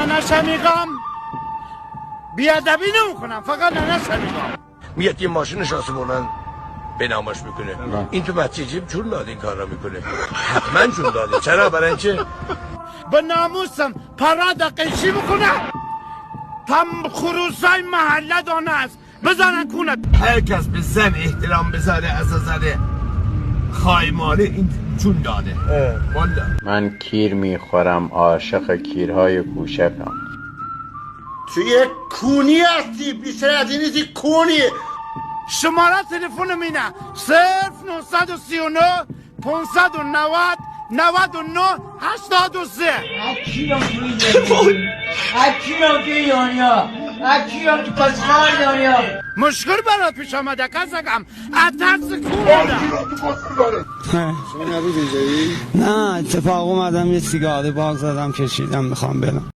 ننشه میگم بیادبی نمیکنم، فقط ننشه میگم. میاد یه ماشین آسمونن به نامش میکنه. این تو بچه جیب چون داد این کار را میکنه؟ حتما چون داده. چرا؟ برای اینکه به ناموسم پراد قیشی میکنه. تم خروسای محله دانه است، بزنن کونت. هر کس به زن احترام بذاره از نظر خایمانه این چون داده. من کیر میخورم، عاشق کیرهای کوچکم. تو یک کونی هستی، بیشتر از این نیستی کونی. شماره تلفن مینه 0939 590 99 83. اکیام توی دنیا، اکیام تو پاسخار دنیا. مشکل برات پیش آمده کسکم اترس کونه. نه اتفاق اومدم یه سیگاری باز زدم کشیدم میخوام برم.